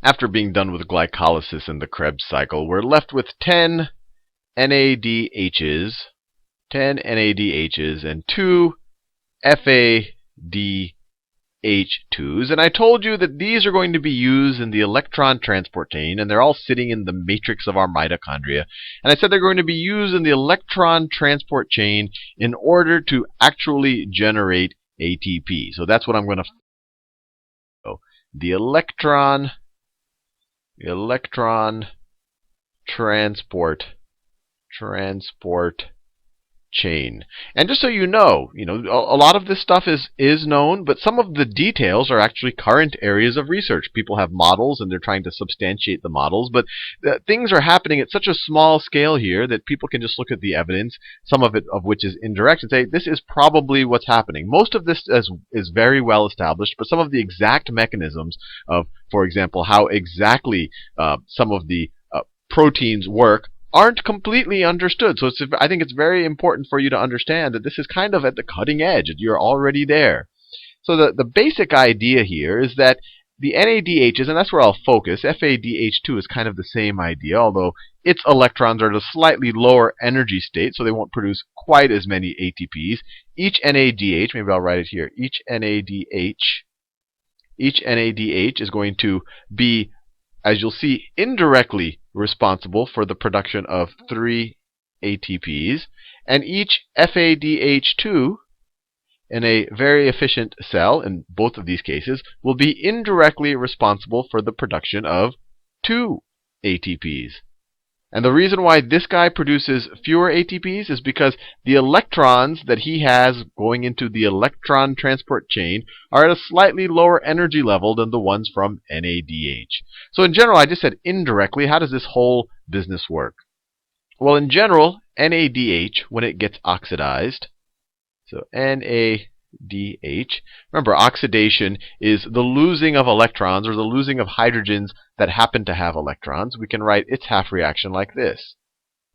After being done with glycolysis in the Krebs cycle, we're left with 10 NADHs, and 2 FADH2s. And I told you that these are going to be used in the electron transport chain, and they're all sitting in the matrix of our mitochondria. And I said they're going to be used in the electron transport chain in order to actually generate ATP. So that's what I'm going to do. The electron transport chain. And just so you know, a lot of this stuff is known, but some of the details are actually current areas of research. People have models and they're trying to substantiate the models, but things are happening at such a small scale here that people can just look at the evidence, some of it of which is indirect, and say this is probably what's happening. Most of this is very well established, but some of the exact mechanisms of, for example, how exactly some of the proteins work aren't completely understood. So I think it's very important for you to understand that this is kind of at the cutting edge. You're already there. So the basic idea here is that the NADHs, and that's where I'll focus, FADH2 is kind of the same idea, although its electrons are at a slightly lower energy state, so they won't produce quite as many ATPs. Each NADH, maybe I'll write it here, each NADH is going to be, as you'll see, indirectly responsible for the production of 3 ATPs, and each FADH2 in a very efficient cell, in both of these cases, will be indirectly responsible for the production of 2 ATPs. And the reason why this guy produces fewer ATPs is because the electrons that he has going into the electron transport chain are at a slightly lower energy level than the ones from NADH. So in general, I just said indirectly. How does this whole business work? Well, in general, NADH, when it gets oxidized, so NADH, remember, oxidation is the losing of electrons or the losing of hydrogens that happen to have electrons. We can write its half reaction like this.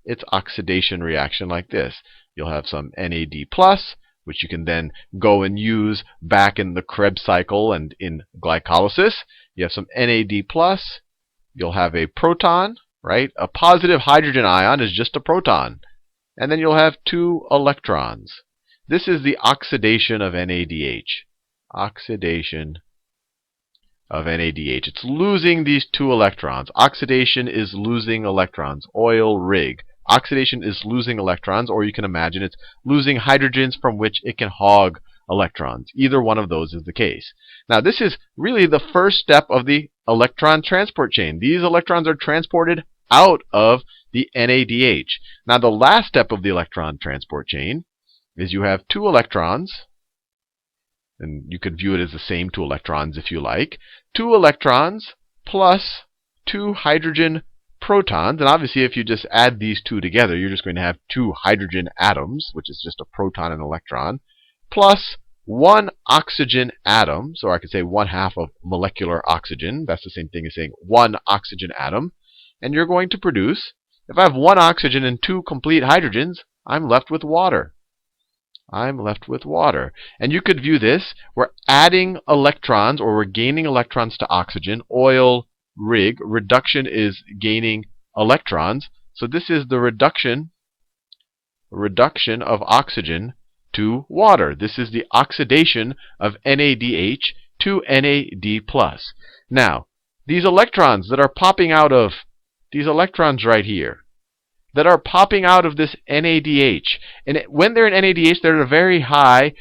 Its oxidation reaction like this. You'll have some NAD+, which you can then go and use back in the Krebs cycle and in glycolysis. You have some NAD+. You'll have a proton, right? A positive hydrogen ion is just a proton. And then you'll have 2 electrons. This is the oxidation of NADH. Oxidation of NADH. It's losing these 2 electrons. Oxidation is losing electrons. Oil rig. Oxidation is losing electrons, or you can imagine it's losing hydrogens from which it can hog electrons. Either one of those is the case. Now, this is really the first step of the electron transport chain. These electrons are transported out of the NADH. Now, the last step of the electron transport chain is you have 2 electrons, and you could view it as the same 2 electrons if you like. 2 electrons plus 2 hydrogen protons. And obviously, if you just add these 2 together, you're just going to have 2 hydrogen atoms, which is just a proton and electron, plus 1 oxygen atom. So I could say 1/2 of molecular oxygen. That's the same thing as saying 1 oxygen atom. And you're going to produce, if I have 1 oxygen and 2 complete hydrogens, I'm left with water. I'm left with water. And you could view this, we're adding electrons, or we're gaining electrons to oxygen. Oil rig. Reduction is gaining electrons. So this is the reduction of oxygen to water. This is the oxidation of NADH to NAD+. Now, these electrons that are popping out of, these electrons right here, that are popping out of this NADH. And when they're in NADH, they're at a very high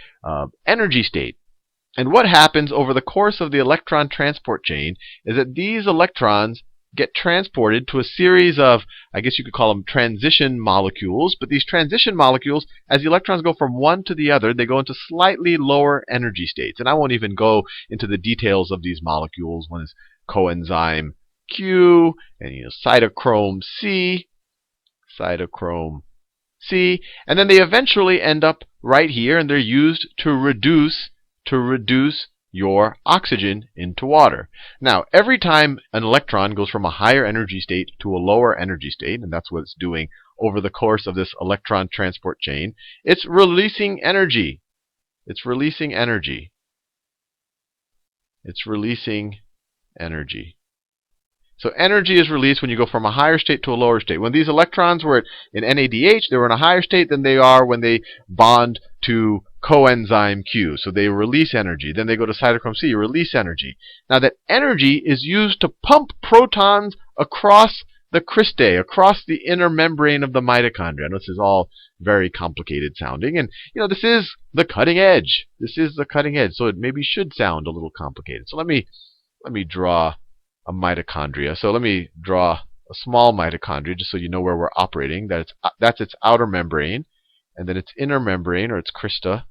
energy state. And what happens over the course of the electron transport chain is that these electrons get transported to a series of, I guess you could call them transition molecules. But these transition molecules, as the electrons go from one to the other, they go into slightly lower energy states. And I won't even go into the details of these molecules. One is coenzyme Q, and cytochrome C. Cytochrome C, and then they eventually end up right here, and they're used to reduce your oxygen into water. Now, every time an electron goes from a higher energy state to a lower energy state, and that's what it's doing over the course of this electron transport chain, it's releasing energy. It's releasing energy. It's releasing energy. So energy is released when you go from a higher state to a lower state. When these electrons were in NADH, they were in a higher state than they are when they bond to coenzyme Q. So they release energy. Then they go to cytochrome C, release energy. Now that energy is used to pump protons across the cristae, across the inner membrane of the mitochondria. This is all very complicated sounding. And this is the cutting edge. This is the cutting edge. So it maybe should sound a little complicated. So let me draw a mitochondria. So let me draw a small mitochondria just so you know where we're operating. That's its outer membrane. And then its inner membrane, or its crista,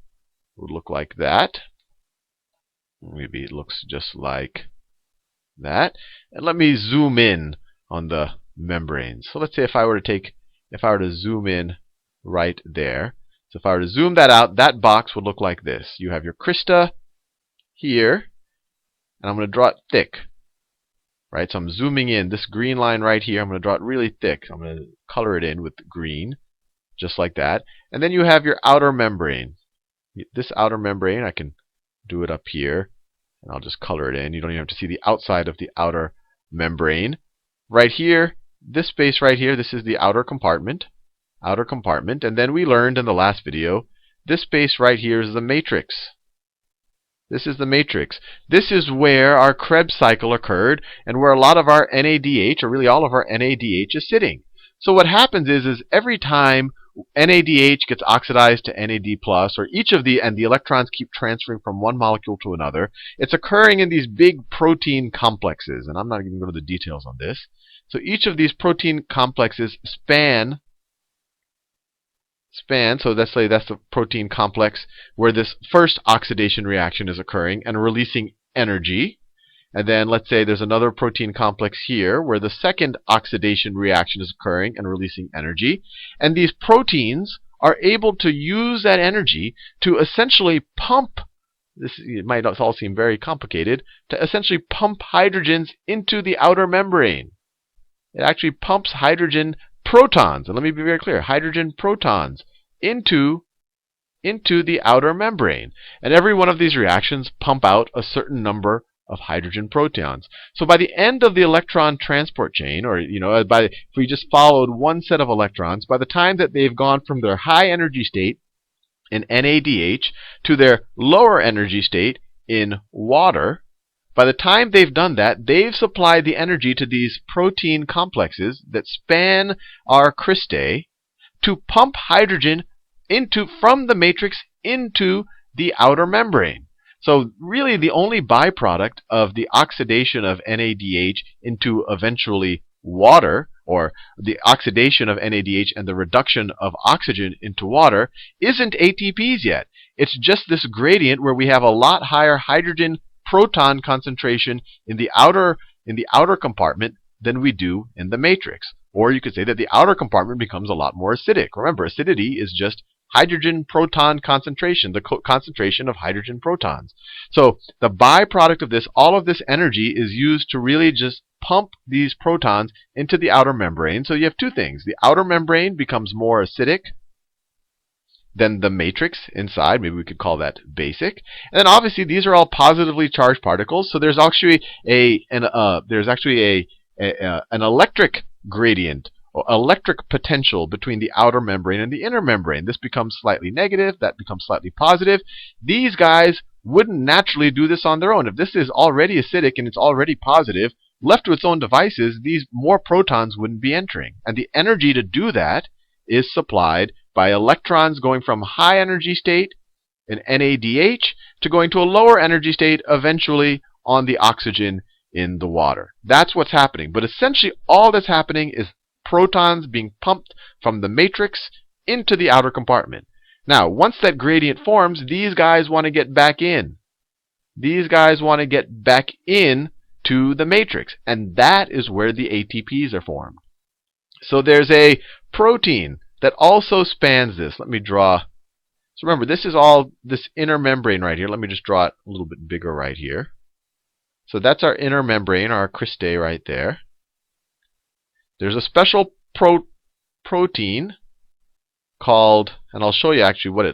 would look like that. Maybe it looks just like that. And let me zoom in on the membranes. So let's say if I were to zoom in right there. So if I were to zoom that out, that box would look like this. You have your crista here, and I'm going to draw it thick. Right? So I'm zooming in. This green line right here, I'm going to draw it really thick. I'm going to color it in with green, just like that. And then you have your outer membrane. This outer membrane, I can do it up here, and I'll just color it in. You don't even have to see the outside of the outer membrane. Right here, this space right here, this is the outer compartment. Outer compartment. And then we learned in the last video, this space right here is the matrix. This is the matrix. This is where our Krebs cycle occurred and where a lot of our NADH, or really all of our NADH, is sitting. So what happens is every time NADH gets oxidized to NAD+, or and the electrons keep transferring from one molecule to another, it's occurring in these big protein complexes. And I'm not even going to go into the details on this. So each of these protein complexes span, so let's say that's the protein complex where this first oxidation reaction is occurring and releasing energy. And then let's say there's another protein complex here where the second oxidation reaction is occurring and releasing energy. And these proteins are able to use that energy to essentially pump, it might all seem very complicated, to essentially pump hydrogens into the outer membrane. It actually pumps hydrogen protons, and let me be very clear, hydrogen protons into the outer membrane. And every one of these reactions pump out a certain number of hydrogen protons. So by the end of the electron transport chain, or if we just followed one set of electrons, by the time that they've gone from their high energy state in NADH to their lower energy state in water, by the time they've done that, they've supplied the energy to these protein complexes that span our cristae to pump hydrogen from the matrix into the outer membrane. So really the only byproduct of the oxidation of NADH into eventually water, or the oxidation of NADH and the reduction of oxygen into water, isn't ATPs yet. It's just this gradient where we have a lot higher hydrogen proton concentration in the outer compartment than we do in the matrix. Or you could say that the outer compartment becomes a lot more acidic. Remember, acidity is just hydrogen proton concentration, the concentration of hydrogen protons. So the byproduct of this, all of this energy is used to really just pump these protons into the outer membrane. So you have two things. The outer membrane becomes more acidic than the matrix inside. Maybe we could call that basic. And then obviously these are all positively charged particles. So there's actually an electric gradient, or electric potential between the outer membrane and the inner membrane. This becomes slightly negative, that becomes slightly positive. These guys wouldn't naturally do this on their own. If this is already acidic and it's already positive, left to its own devices, these more protons wouldn't be entering. And the energy to do that is supplied by electrons going from high energy state in NADH to going to a lower energy state eventually on the oxygen in the water. That's what's happening. But essentially all that's happening is protons being pumped from the matrix into the outer compartment. Now, once that gradient forms, these guys want to get back in. These guys want to get back in to the matrix. And that is where the ATPs are formed. So there's a protein that also spans this. Let me draw. So remember, this is all this inner membrane right here. Let me just draw it a little bit bigger right here. So that's our inner membrane, our cristae right there. There's a special protein called, and I'll show you actually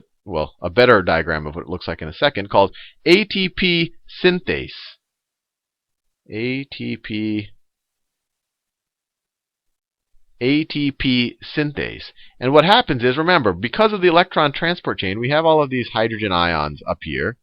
a better diagram of what it looks like in a second, called ATP synthase. ATP ATP synthase. And what happens is, remember, because of the electron transport chain, we have all of these hydrogen ions up here.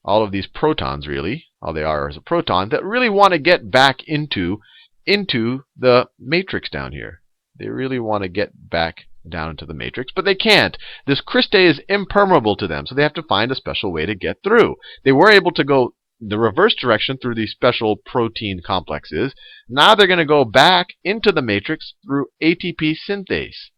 All of these protons, really, all they are is a proton, that really want to get back into the matrix down here. They really want to get back down into the matrix, but they can't. This cristae is impermeable to them, so they have to find a special way to get through. They were able to go the reverse direction through these special protein complexes. Now they're going to go back into the matrix through ATP synthase.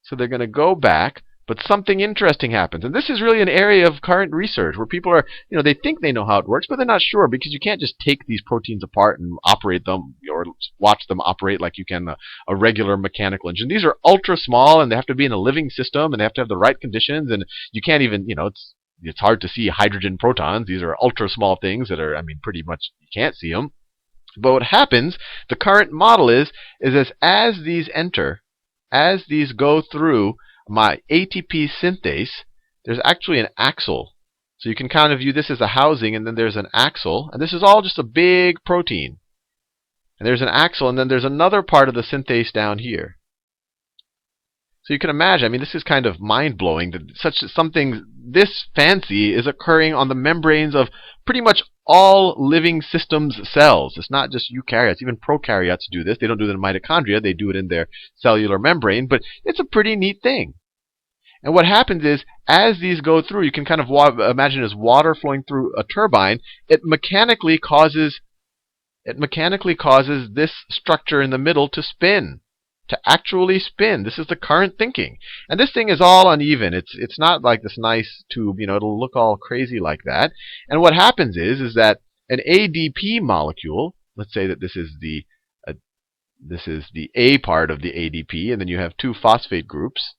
So they're going to go back, but something interesting happens. And this is really an area of current research where people are, they think they know how it works, but they're not sure, because you can't just take these proteins apart and operate them or watch them operate like you can a regular mechanical engine. These are ultra small, and they have to be in a living system, and they have to have the right conditions, and you can't even, it's hard to see hydrogen protons. These are ultra small things that are, pretty much you can't see them. But what happens, the current model is as these enter, as these go through my ATP synthase, there's actually an axle. So you can kind of view this as a housing, and then there's an axle. And this is all just a big protein. And there's an axle, and then there's another part of the synthase down here. So you can imagine, this is kind of mind-blowing that something this fancy is occurring on the membranes of pretty much all living systems cells. It's not just eukaryotes. Even prokaryotes do this. They don't do it in mitochondria. They do it in their cellular membrane. But it's a pretty neat thing. And what happens is, as these go through, you can kind of imagine as water flowing through a turbine. It mechanically causes this structure in the middle to spin. To actually spin. This is the current thinking. And this thing is all uneven. It's not like this nice tube, it'll look all crazy like that. And what happens is that an ADP molecule, let's say that this is the A part of the ADP, and then you have two phosphate groups.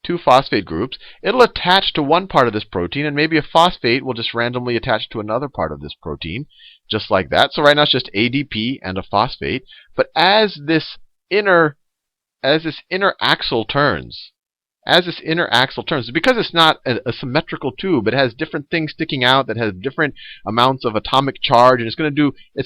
It'll attach to one part of this protein, and maybe a phosphate will just randomly attach to another part of this protein, just like that. So right now it's just ADP and a phosphate. But as this inner axle turns, because it's not a symmetrical tube, it has different things sticking out that has different amounts of atomic charge, and it's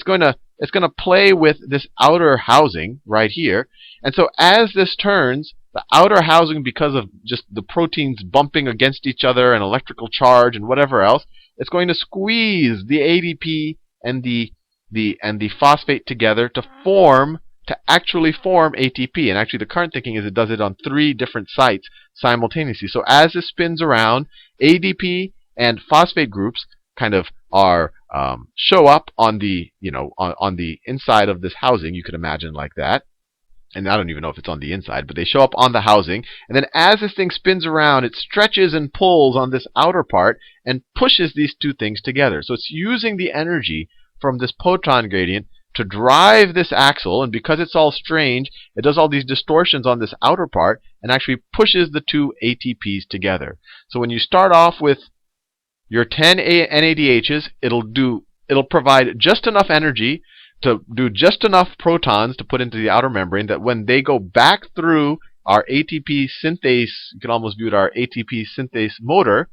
going to play with this outer housing right here. And so as this turns, the outer housing, because of just the proteins bumping against each other and electrical charge and whatever else, it's going to squeeze the ADP and the phosphate together to actually form ATP. And actually the current thinking is it does it on 3 different sites simultaneously. So as this spins around, ADP and phosphate groups kind of show up on the on the inside of this housing. You could imagine like that. And I don't even know if it's on the inside, but they show up on the housing. And then as this thing spins around, it stretches and pulls on this outer part and pushes these two things together. So it's using the energy from this proton gradient to drive this axle, and because it's all strange, it does all these distortions on this outer part and actually pushes the two ATPs together. So when you start off with your 10 NADHs, it'll provide just enough energy to do just enough protons to put into the outer membrane that when they go back through our ATP synthase, you can almost view it our ATP synthase motor,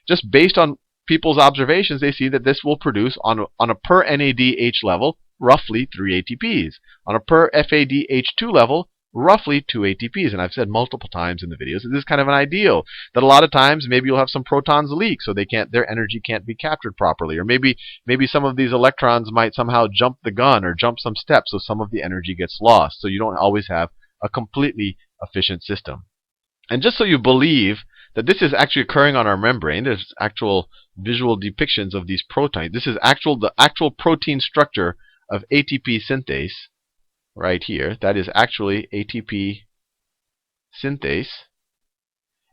just based on people's observations, they see that this will produce on a per NADH level roughly 3 ATPs. On a per FADH2 level, roughly 2 ATPs. And I've said multiple times in the videos that this is kind of an ideal. That a lot of times maybe you'll have some protons leak, so their energy can't be captured properly. Or maybe some of these electrons might somehow jump the gun or jump some steps, so some of the energy gets lost. So you don't always have a completely efficient system. And just so you believe that this is actually occurring on our membrane, there's actual visual depictions of these proteins. This is the actual protein structure of ATP synthase right here. That is actually ATP synthase.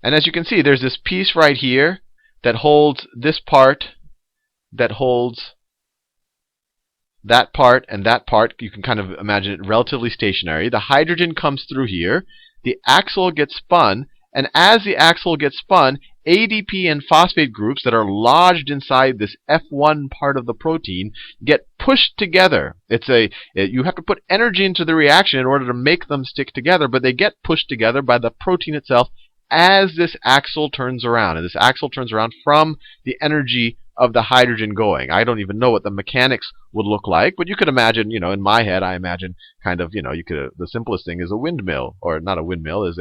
And as you can see, there's this piece right here that holds this part, that holds that part and that part. You can kind of imagine it relatively stationary. The hydrogen comes through here. The axle gets spun. And as the axle gets spun, ADP and phosphate groups that are lodged inside this F1 part of the protein get pushed together. You have to put energy into the reaction in order to make them stick together, but they get pushed together by the protein itself as this axle turns around. And this axle turns around from the energy of the hydrogen going. I don't even know what the mechanics would look like, but you could imagine, in my head, I imagine kind of, you could, the simplest thing is a windmill, or not a windmill, is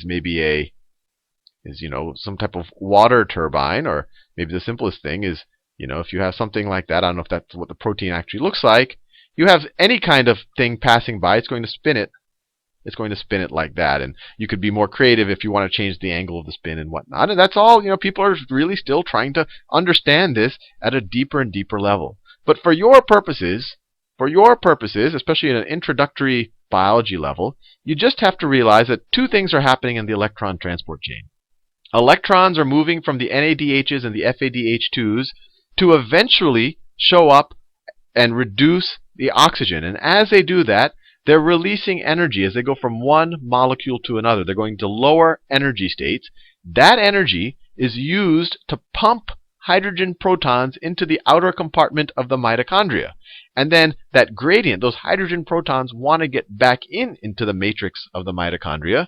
maybe some type of water turbine, or maybe the simplest thing is, if you have something like that, I don't know if that's what the protein actually looks like. You have any kind of thing passing by, it's going to spin it. It's going to spin it like that. And you could be more creative if you want to change the angle of the spin and whatnot. And that's all, people are really still trying to understand this at a deeper and deeper level. But for your purposes, especially in an introductory biology level, you just have to realize that two things are happening in the electron transport chain. Electrons are moving from the NADHs and the FADH2s to eventually show up and reduce the oxygen. And as they do that, they're releasing energy as they go from one molecule to another. They're going to lower energy states. That energy is used to pump hydrogen protons into the outer compartment of the mitochondria. And then that gradient, those hydrogen protons want to get back into the matrix of the mitochondria.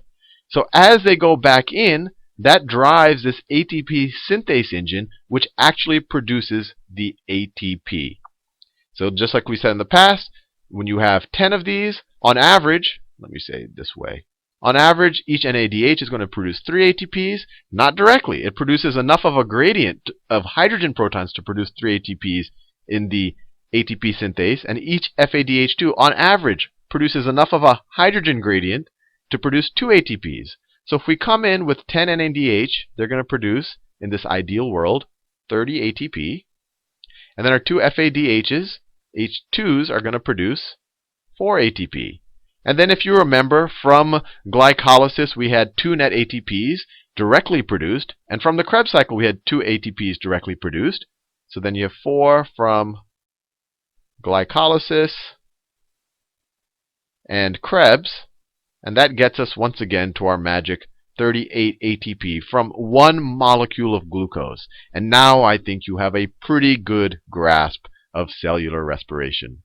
So as they go back in, that drives this ATP synthase engine, which actually produces the ATP. So just like we said in the past, when you have 10 of these, on average, let me say it this way, on average, each NADH is going to produce 3 ATPs. Not directly. It produces enough of a gradient of hydrogen protons to produce 3 ATPs in the ATP synthase, and each FADH2, on average, produces enough of a hydrogen gradient to produce 2 ATPs. So if we come in with 10 NADH, they're going to produce, in this ideal world, 30 ATP. And then our 2 FADHs, H2s, are going to produce 4 ATP. And then if you remember, from glycolysis we had 2 net ATPs directly produced, and from the Krebs cycle we had 2 ATPs directly produced. So then you have 4 from glycolysis and Krebs, and that gets us once again to our magic 38 ATP from one molecule of glucose. And now I think you have a pretty good grasp of cellular respiration.